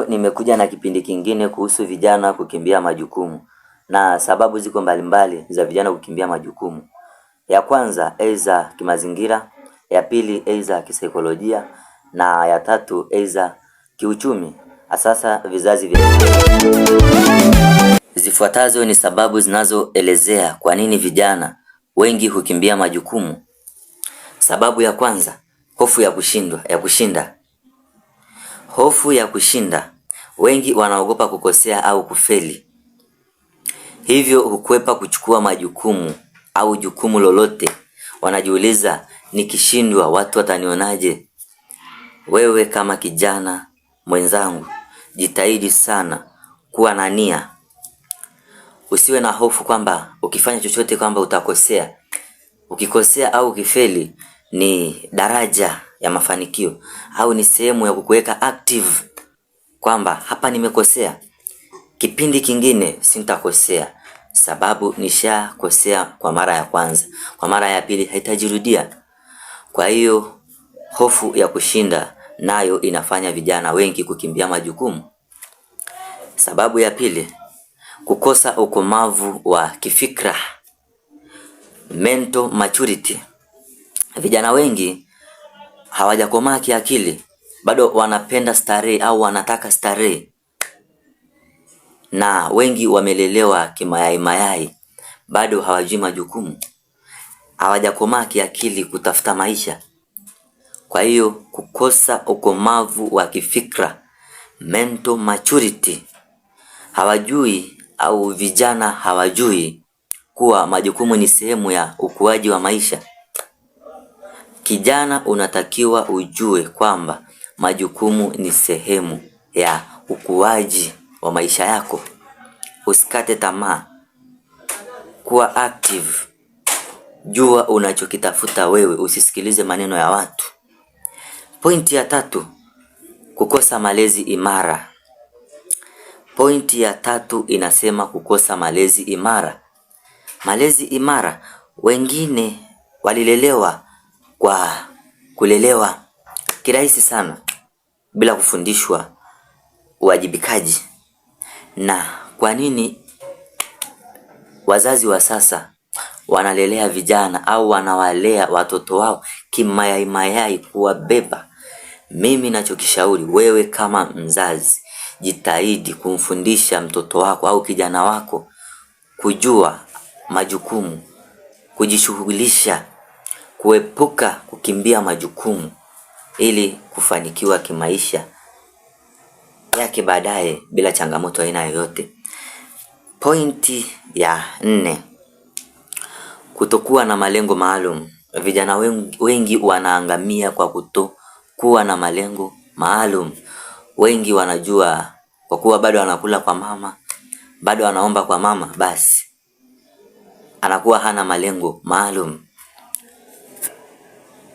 Leo nimekuja na kipindi kingine kuhusu vijana kukimbia majukumu, na sababu ziko mbalimbali za vijana kukimbia majukumu. Ya kwanza aidha kimazingira, ya pili aidha kisaikolojia, na ya tatu aidha kiuchumi. Sasa vizazi vya zifuatazo ni sababu zinazoelezea kwa nini vijana wengi hukimbia majukumu. Sababu ya kwanza, hofu ya kushinda. Hofu ya kushinda. Wengi wanaogopa kukosea au kufeli, hivyo hukwepa kuchukua majukumu au jukumu lolote. Wanajiuliza, nikishindwa watu watanionaje? Wewe kama kijana mwenzangu, jitahidi sana kuwa na nia. Usiwe na hofu kwamba ukifanya chochote kwamba utakosea. Ukikosea au ukifeli ni daraja ya mafanikio, au ni sehemu ya kukuweka active kwamba hapa nimekosea, kipindi kingine sintakosea, sababu nishakosea kwa mara ya kwanza, kwa mara ya pili haitajirudia. Kwa hiyo hofu ya kushinda nayo inafanya vijana wengi kukimbia majukumu. Sababu ya pili, kukosa ukomavu wa kifikra, mental maturity. Vijana wengi hawajakomaa kiakili, bado wanapenda starehe au wanataka starehe, na wengi wamelelewa kimayai, bado hawajui majukumu, hawajakomaa kiakili kutafuta maisha. Kwa hiyo kukosa ukomavu wa kifikra, mental maturity, hawajui au vijana hawajui kuwa majukumu ni sehemu ya ukuaji wa maisha. Kijana unatakiwa ujue kwamba majukumu ni sehemu ya ukuaji wa maisha yako. Usikate tamaa, kuwa active. Jua unachokitafuta wewe, usisikilize maneno ya watu. Pointi ya tatu, kukosa malezi imara. Pointi ya tatu inasema kukosa malezi imara. Malezi imara, wengine walilelewa kwa kulelewa kirahisi sana bila kufundishwa uwajibikaji. Na kwa nini wazazi wa sasa wanalelea vijana au wanawalea watoto wao kimayai kuwabeba? Mimi nachokishauri, wewe kama mzazi, jitahidi kumfundisha mtoto wako au kijana wako kujua majukumu, kujishughulisha, kuepuka kukimbia majukumu ili kufanikiwa kimaisha yake baadaye bila changamoto aina yoyote. Pointi ya 4, kutokuwa na malengo maalum. Vijana wengi wanaangamia kwa kutokuwa na malengo maalum. Wengi wanajua kwa kuwa bado anakula kwa mama, bado anaomba kwa mama, basi anakuwa hana malengo maalum.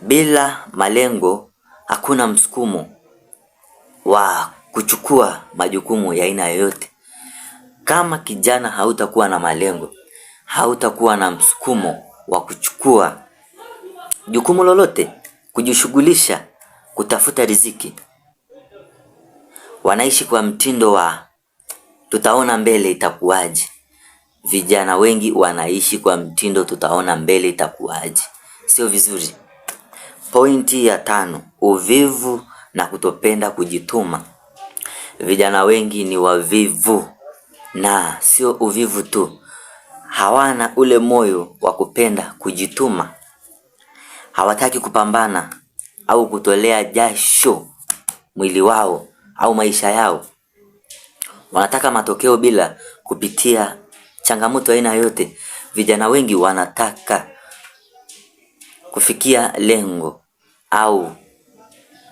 Bila malengo hakuna msukumo wa kuchukua majukumu ya aina yoyote. Kama kijana hautakuwa na malengo, hautakuwa na msukumo wa kuchukua jukumu lolote, kujishughulisha, kutafuta riziki. Wanaishi kwa mtindo wa tutaona mbele itakuwaje. Vijana wengi wanaishi kwa mtindo tutaona mbele itakuwaje. Sio vizuri. Pointi ya 5, uvivu na kutopenda kujituma. Vijana wengi ni wavivu, na sio uvivu tu, hawana ule moyo wa kupenda kujituma. Hawataki kupambana au kutolea jasho mwili wao au maisha yao. Wanataka matokeo bila kupitia changamoto aina yote. Vijana wengi wanataka kufikia lengo au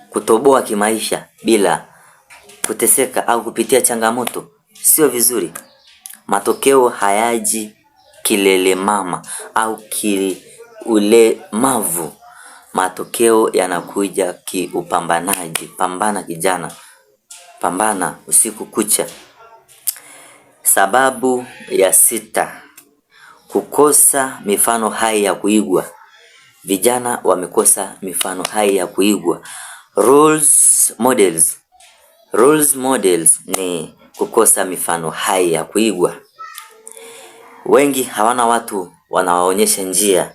kutoboa kimaisha bila kuteseka au kupitia changamoto. Sio vizuri. Matokeo hayaji kilele mama au ulemavu. Matokeo yanakuja kiupambanaji. Pambana kijana, pambana usiku kucha. Sababu ya 6, kukosa mifano hai ya kuigwa. Vijana wamekosa mifano hai ya kuigwa, roles models. Role models ni kukosa mifano hai ya kuigwa. Wengi hawana watu wanawaonyesha njia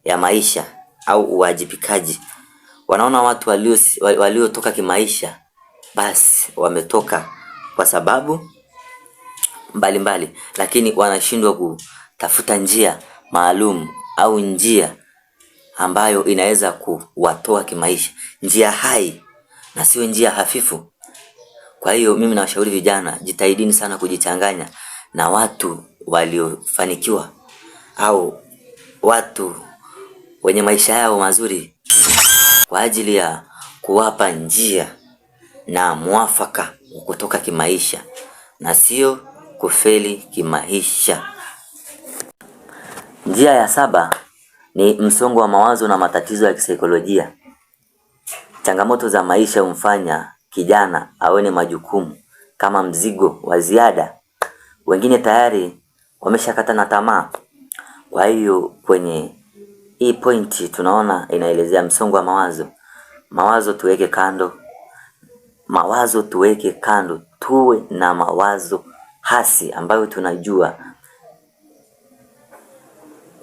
ya maisha au uwajibikaji. Wanaona watu waliotoka kimaisha, basi wametoka kwa sababu mbalimbali, lakini wanashindwa kutafuta njia maalum au njia ambayo inaweza kuwatoa kimaisha, njia hai na sio njia hafifu. Kwa hiyo mimi nawashauri vijana, jitahidini sana kujichanganya na watu waliofanikiwa au watu wenye maisha yao mazuri kwa ajili ya kuwapa njia na mwafaka kutoka kimaisha na sio kufeli kimaisha. Njia ya 7 ni msongo wa mawazo na matatizo ya kisaikolojia. Changamoto za maisha humfanya kijana aone majukumu kama mzigo wa ziada. Wengine tayari wameshakata na tamaa. Kwa hiyo kwenye hii pointi tunaona inaelezea msongo wa mawazo. Mawazo tuweke kando. Mawazo tuweke kando. Tuwe na mawazo hasi ambayo tunajua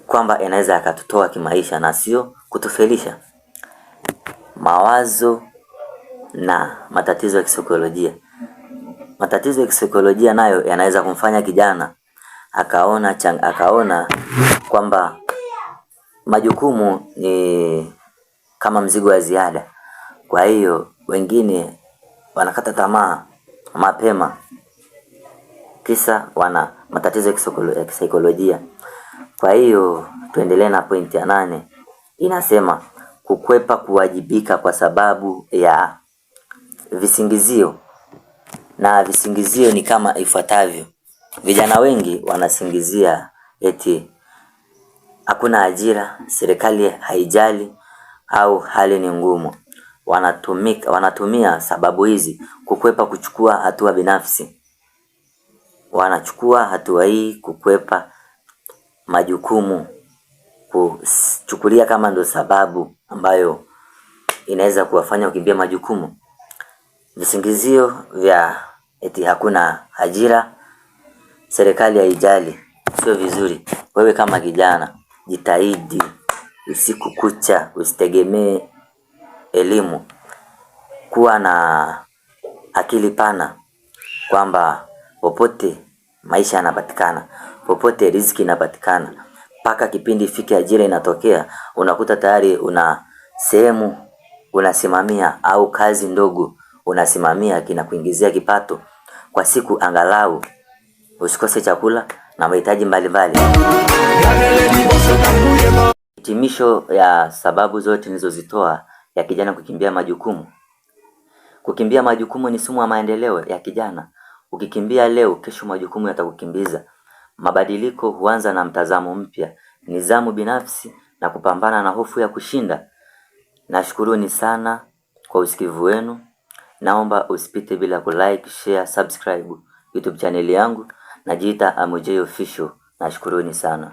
kwamba inaweza yakatutoa kimaisha na sio kutufelisha. Mawazo na matatizo ya kisaikolojia. Matatizo ya kisaikolojia nayo yanaweza kumfanya kijana akaona kwamba majukumu ni kama mzigo wa ziada. Kwa hiyo wengine wanakata tamaa mapema kisa wana matatizo ya kisaikolojia. Kwa hiyo tuendelee na pointi ya 8. Inasema kukwepa kuwajibika kwa sababu ya visingizio. Na visingizio ni kama ifuatavyo. Vijana wengi wanasingizia eti hakuna ajira, serikali haijali au hali ni ngumu. Wanatumia sababu hizi kukwepa kuchukua hatua binafsi. Wanachukua hatua hii kukwepa majukumu, kuchukulia kama ndo sababu ambayo inaweza kuwafanya kukimbia majukumu. Visingizio vya eti hakuna ajira, serikali haijali, sio vizuri. Wewe kama kijana, jitahidi usiku kucha, usitegemee elimu. Kuwa na akili pana kwamba popote maisha yanapatikana, popote riziki inapatikana. Mpaka kipindi ifike ajira inatokea, unakuta tayari una sehemu unasimamia au kazi ndogo unasimamia kinakuingizia kipato kwa siku, angalau usikose chakula na mahitaji mbalimbali. Hitimisho ya sababu zote nilizozitoa ya kijana kukimbia majukumu. Kukimbia majukumu ni sumu ya maendeleo ya kijana. Ukikimbia leo, kesho majukumu yatakukimbiza. Mabadiliko huanza na mtazamo mpya, nidhamu binafsi na kupambana na hofu ya kushinda. Nashukuruni sana kwa usikivu wenu. Naomba usipite bila kulike, share, subscribe YouTube channel yangu. Najiita Amujay Official. Nashukuruni sana.